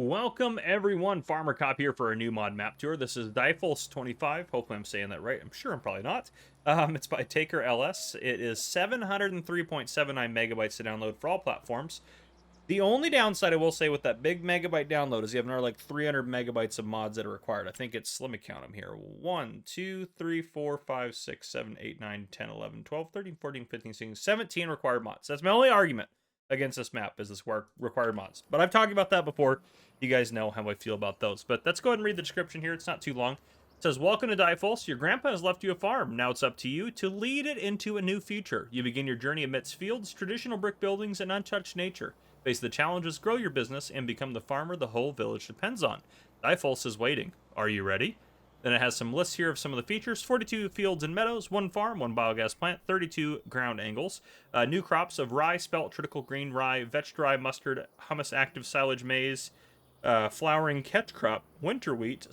Welcome everyone, Farmer Cop here for a new mod map tour. This is Diepholz 25. Hopefully I'm saying that right. I'm sure I'm probably not. It's by Taker LS. It is 703.79 megabytes to download for all platforms. The only downside I will say with that big megabyte download is you have another like 300 megabytes of mods that are required. I think it's, let me count them here. 1, 2, 3, 4, 5, 6, 7, 8, 9, 10, 11, 12, 13, 14, 15, 16, 17 required mods. That's my only argument against this map is this required mods. But I've talked about that before. You guys know how I feel about those. But let's go ahead and read the description here. It's not too long. It says, welcome to Diepholz. Your grandpa has left you a farm. Now it's up to you to lead it into a new future. You begin your journey amidst fields, traditional brick buildings, and untouched nature. Face the challenges, grow your business, and become the farmer the whole village depends on. Diepholz is waiting. Are you ready? Then it has some lists here of some of the features. 42 fields and meadows, 1 farm, 1 biogas plant, 32 ground angles. New crops of rye, spelt, triticale green, rye, vetch rye, mustard, hummus, active silage, maize, flowering catch crop, winter wheat,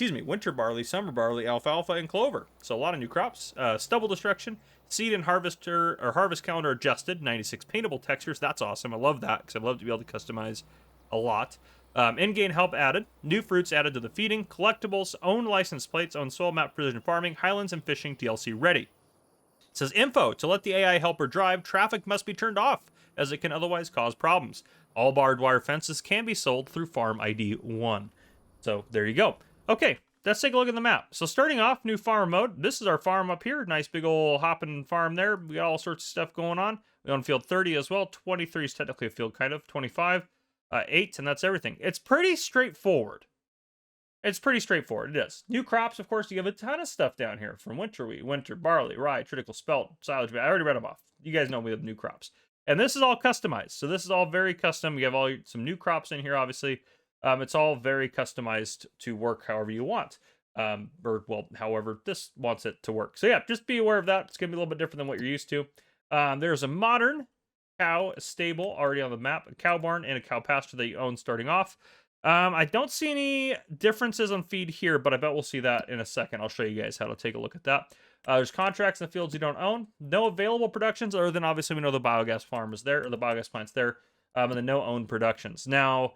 winter barley, summer barley, alfalfa, and clover. So a lot of new crops. Stubble destruction, seed and harvest calendar adjusted, 96 paintable textures. That's awesome. I love that because I love to be able to customize a lot. In-game help added, new fruits added to the feeding, collectibles, own license plates, own soil map precision farming, highlands and fishing DLC ready. It says info, to let the AI helper drive, traffic must be turned off as it can otherwise cause problems. All barbed wire fences can be sold through farm ID 1. So there you go. Okay, let's take a look at the map. So starting off, new farm mode. This is our farm up here. Nice big old hopping farm there. We got all sorts of stuff going on. We own field 30 as well. 23 is technically a field, kind of. 25. 8, and that's everything. It's pretty straightforward. It is. New crops, of course, you have a ton of stuff down here from winter wheat, winter barley, rye, triticale, spelt, silage. I already read them off. You guys know we have new crops. And this is all customized. So this is all very custom. We have some new crops in here, obviously. It's all very customized to work however you want. However this wants it to work. So yeah, just be aware of that. It's going to be a little bit different than what you're used to. There's a modern cow stable already on the map, a cow barn and a cow pasture that you own starting off. I don't see any differences on feed here, but I bet we'll see that in a second. I'll show you guys how to take a look at that. There's contracts in the fields you don't own. No available productions other than obviously we know the biogas farm is there, or the biogas plant's there, and then no owned productions. Now,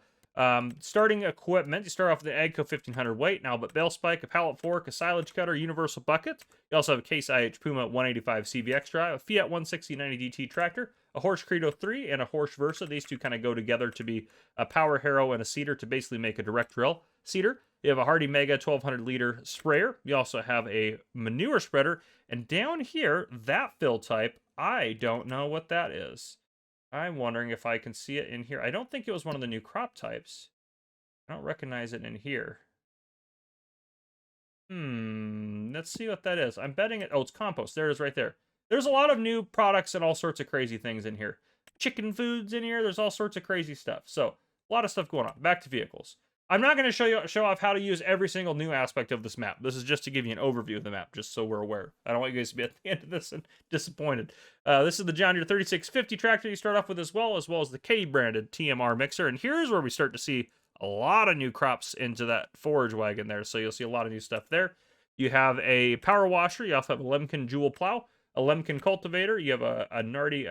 starting equipment, you start off with the AGCO 1500 weight, now but bale spike, a pallet fork, a silage cutter, universal bucket. You also have a Case IH Puma 185 CVX drive, a Fiat 160/90 DT tractor, a Horsch Credo 3, and a Horsch Versa. These two kind of go together to be a power harrow and a seeder to basically make a direct drill seeder. You have a Hardy Mega 1200 liter sprayer. You also have a manure spreader. And down here, that fill type, I don't know what that is. I'm wondering if I can see it in here. I don't think it was one of the new crop types. I don't recognize it in here. Let's see what that is. I'm betting it. Oh, it's compost. There it is right there. There's a lot of new products and all sorts of crazy things in here. Chicken foods in here. There's all sorts of crazy stuff. So a lot of stuff going on. Back to vehicles. I'm not going to show off how to use every single new aspect of this map. This is just to give you an overview of the map, just so we're aware. I don't want you guys to be at the end of this and disappointed. This is the John Deere 3650 tractor you start off with as well as the K-branded TMR mixer. And here's where we start to see a lot of new crops into that forage wagon there. So you'll see a lot of new stuff there. You have a power washer. You also have a Lemken Jewel plow, a Lemken cultivator. You have a Nardi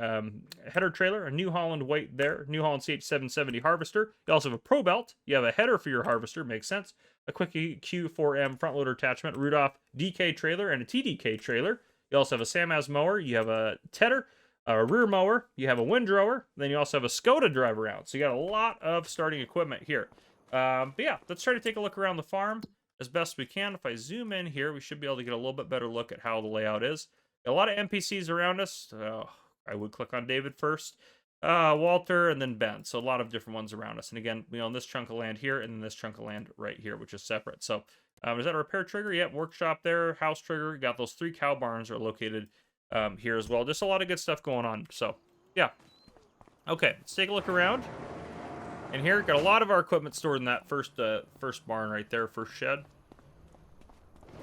header trailer, a New Holland weight there, New Holland CH770 harvester. You also have a Pro Belt. You have a header for your harvester, makes sense. A Quickie Q4M front loader attachment, Rudolph DK trailer, and a TDK trailer. You also have a Samaz mower. You have a Tedder, a rear mower. You have a windrower. Then you also have a Skoda drive around. So you got a lot of starting equipment here. But yeah, let's try to take a look around the farm as best we can. If I zoom in here, we should be able to get a little bit better look at how the layout is. A lot of NPCs around us. I would click on David first, Walter, and then Ben. So a lot of different ones around us. And again, we own this chunk of land here and then this chunk of land right here, which is separate. So is that a repair trigger? Yep, workshop there, house trigger. You got those 3 cow barns are located here as well. Just a lot of good stuff going on. So yeah. Okay, let's take a look around. And here, got a lot of our equipment stored in that first barn right there, first shed.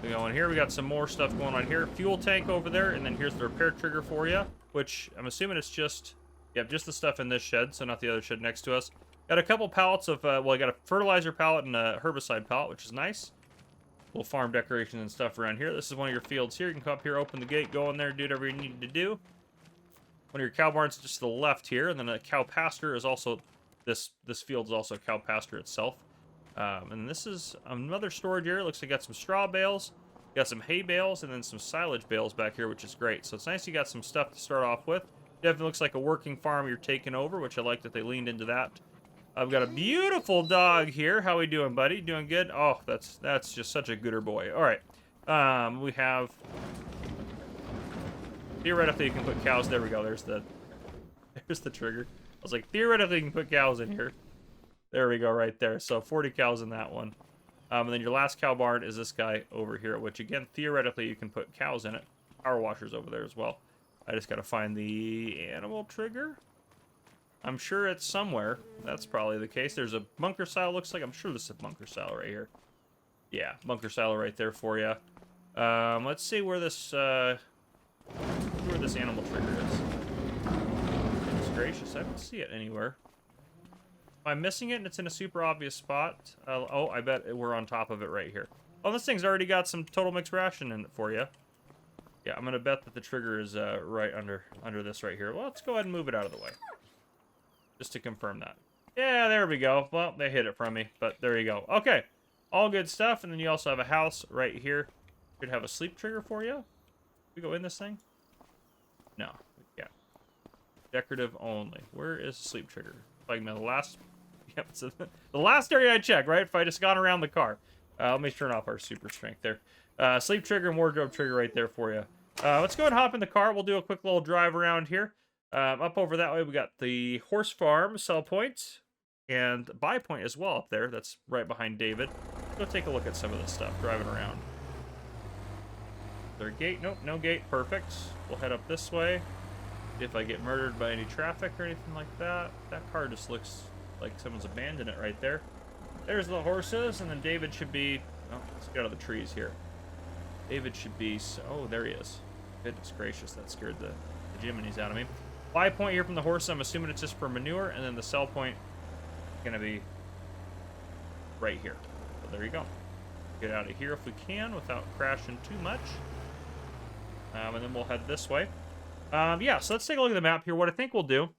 We go in here, we got some more stuff going on here. Fuel tank over there, and then here's the repair trigger for you, which I'm assuming it's just the stuff in this shed, so not the other shed next to us. Got a couple pallets of, I got a fertilizer pallet and a herbicide pallet, which is nice. Little farm decorations and stuff around here. This is one of your fields here. You can come up here, open the gate, go in there, do whatever you need to do. One of your cow barns just to the left here, and then a cow pasture is also this field is also cow pasture itself. And this is another storage area. Looks like you got some straw bales, got some hay bales, and then some silage bales back here, which is great. So it's nice you got some stuff to start off with. Definitely looks like a working farm you're taking over, which I like that they leaned into that. I've got a beautiful dog here. How we doing, buddy? Doing good? Oh, that's just such a gooder boy. All right. We have... Theoretically, you can put cows... There we go. There's the trigger. I was like, theoretically, you can put cows in here. There we go, right there. So 40 cows in that one. And then your last cow barn is this guy over here, which, again, theoretically, you can put cows in it. Power washers over there as well. I just got to find the animal trigger. I'm sure it's somewhere. That's probably the case. There's a bunker silo, looks like. I'm sure this is a bunker silo right here. Yeah, bunker silo right there for you. Let's see where this animal trigger is. Goodness gracious, I don't see it anywhere. If I'm missing it and it's in a super obvious spot, oh, I bet we're on top of it right here. Oh, this thing's already got some total mixed ration in it for you. Yeah, I'm gonna bet that the trigger is right under this right here. Well, let's go ahead and move it out of the way. Just to confirm that. Yeah, there we go. Well, they hid it from me, but there you go. Okay, all good stuff. And then you also have a house right here. Should have a sleep trigger for you. We go in this thing? No. Yeah. Decorative only. Where is the sleep trigger? Like the last... Yep, it's the last area I checked, right? If I just gone around the car. Let me turn off our super strength there. Sleep trigger and wardrobe trigger right there for you. Let's go ahead and hop in the car. We'll do a quick little drive around here. Up over that way, we got the horse farm sell point and buy point as well up there. That's right behind David. Go take a look at some of this stuff driving around. Is there a gate? Nope, no gate. Perfect. We'll head up this way. If I get murdered by any traffic or anything like that. That car just looks like someone's abandoned it right there. There's the horses, and then David should be... Oh, let's get out of the trees here. David should be... Oh, there he is. Goodness gracious, that scared the Jiminy's out of me. Buy point here from the horse, I'm assuming it's just for manure, and then the sell point is going to be right here. So there you go. Get out of here if we can without crashing too much. And then we'll head this way. Yeah, so let's take a look at the map here. What I think we'll do...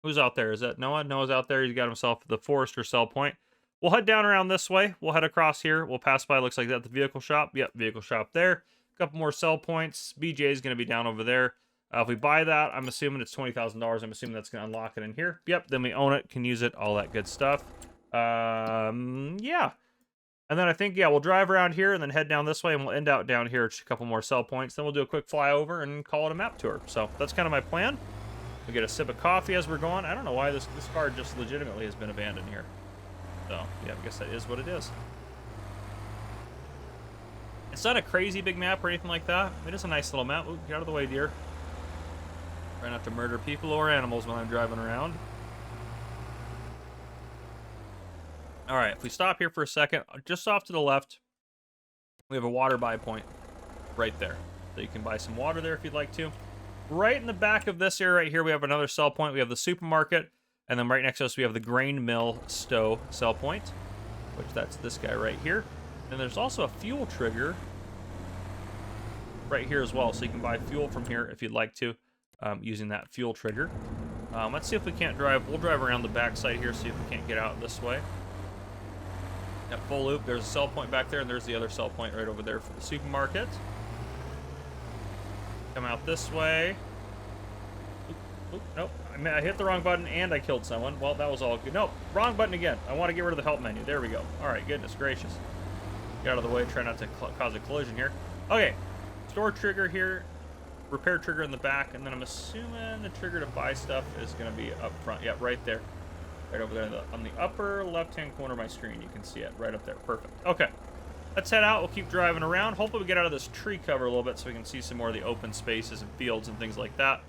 Who's out there? Is that Noah? Noah's out there. He's got himself the forester sell point. We'll head down around this way. We'll head across here. We'll pass by, looks like that, the vehicle shop. Yep, vehicle shop there. A couple more sell points. BJ is going to be down over there. If we buy that, I'm assuming it's $20,000. I'm assuming that's going to unlock it in here. Yep, then we own it, can use it, all that good stuff. Yeah. And then I think, yeah, we'll drive around here and then head down this way, and we'll end out down here. Just a couple more sell points. Then we'll do a quick flyover and call it a map tour. So that's kind of my plan. We'll get a sip of coffee as we're going. I don't know why this car just legitimately has been abandoned here. So, yeah, I guess that is what it is. It's not a crazy big map or anything like that. It is a nice little map. Ooh, get out of the way, dear. Try not to murder people or animals when I'm driving around. Alright, if we stop here for a second, just off to the left, we have a water buy point right there. So you can buy some water there if you'd like to. Right in the back of this area right here, we have another sell point. We have the supermarket, and then right next to us, we have the grain mill stow sell point, which that's this guy right here. And there's also a fuel trigger right here as well, so you can buy fuel from here if you'd like to, using that fuel trigger. Let's see if we can't drive. We'll drive around the back side here, see if we can't get out this way. At full loop, there's a sell point back there, and there's the other sell point right over there for the supermarket. Come out this way. Oop, nope, I hit the wrong button and I killed someone. Well, that was all good. Nope, wrong button again. I want to get rid of the help menu. There we go. All right, goodness gracious. Get out of the way, try not to cause a collision here. Okay, store trigger here, repair trigger in the back, and then I'm assuming the trigger to buy stuff is going to be up front. Yeah, right there. Right over there on the upper left-hand corner of my screen. You can see it right up there. Perfect. Okay. Let's head out. We'll keep driving around. Hopefully we get out of this tree cover a little bit so we can see some more of the open spaces and fields and things like that.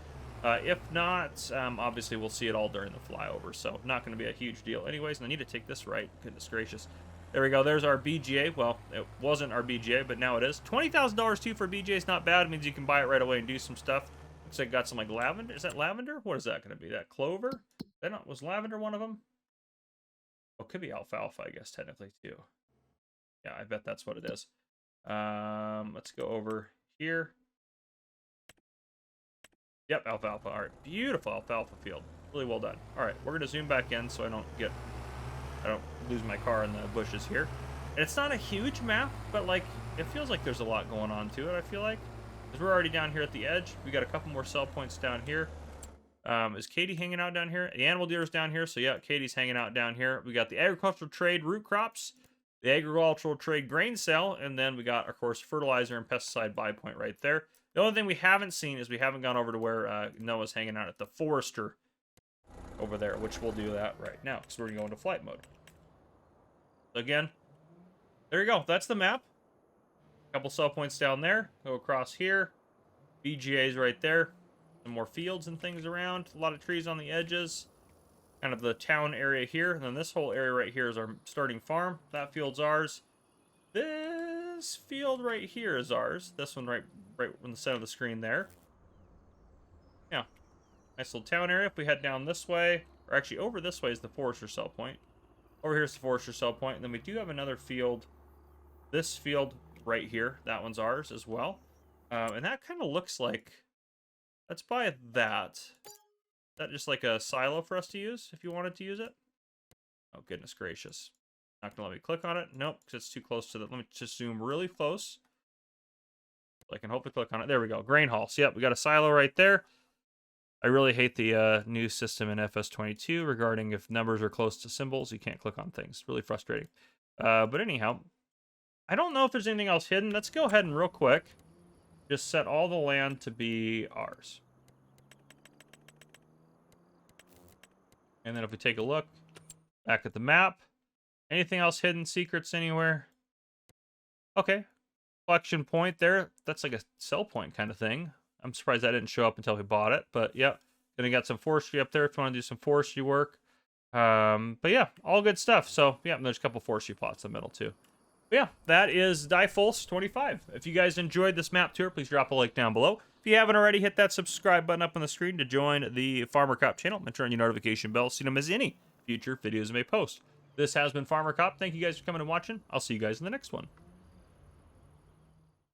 If not, obviously we'll see it all during the flyover, so not going to be a huge deal anyways. And I need to take this right. Goodness gracious. There we go. There's our BGA. Well, it wasn't our BGA, but now it is. $20,000 too for a BGA is not bad. It means you can buy it right away and do some stuff. Looks like got some like lavender. Is that lavender? What is that going to be? That clover? Was lavender one of them? Oh, it could be alfalfa, I guess, technically, too. Yeah, I bet that's what it is. Let's go over here. Yep, alfalfa. All right, beautiful alfalfa field. Really well done. All right, we're gonna zoom back in so I don't lose my car in the bushes here. And it's not a huge map, but like it feels like there's a lot going on to it. I feel like, because we're already down here at the edge. We got a couple more sell points down here. Is Katie hanging out down here? The animal dealer's down here, so yeah, Katie's hanging out down here. We got the agricultural trade root crops, the agricultural trade grain sale, and then we got, of course, fertilizer and pesticide buy point right there. The only thing we haven't seen is we haven't gone over to where Noah's hanging out at the forester over there, which we'll do that right now because we're going to go into flight mode. Again, there you go. That's the map. A couple sell points down there. Go across here. BGA's right there. Some more fields and things around. A lot of trees on the edges. Kind of the town area here. And then this whole area right here is our starting farm. That field's ours. This field right here is ours. This one right in the center of the screen there. Yeah. Nice little town area. If we head down this way, or actually over this way is the forester sell point. Over here's the forester sell point. And then we do have another field. This field right here. That one's ours as well. And that kind of looks like... Let's buy that. Is that just like a silo for us to use if you wanted to use it? Oh, goodness gracious. Not going to let me click on it. Nope, because it's too close to the... Let me just zoom really close. I can hopefully click on it. There we go. Grain haul. So, yep, we got a silo right there. I really hate the new system in FS22 regarding if numbers are close to symbols, you can't click on things. Really frustrating. But anyhow, I don't know if there's anything else hidden. Let's go ahead and real quick just set all the land to be ours. And then if we take a look back at the map, anything else hidden, secrets anywhere? Okay. Collection point there. That's like a sell point kind of thing. I'm surprised that didn't show up until we bought it. But yeah, then we got some forestry up there if you want to do some forestry work. But yeah, all good stuff. So yeah, and there's a couple forestry plots in the middle too. But yeah, that is Diepholz 25. If you guys enjoyed this map tour, please drop a like down below. If you haven't already, hit that subscribe button up on the screen to join the Farmer Cop channel and turn on your notification bell so you don't miss any future videos I may post. This has been Farmer Cop. Thank you guys for coming and watching. I'll see you guys in the next one.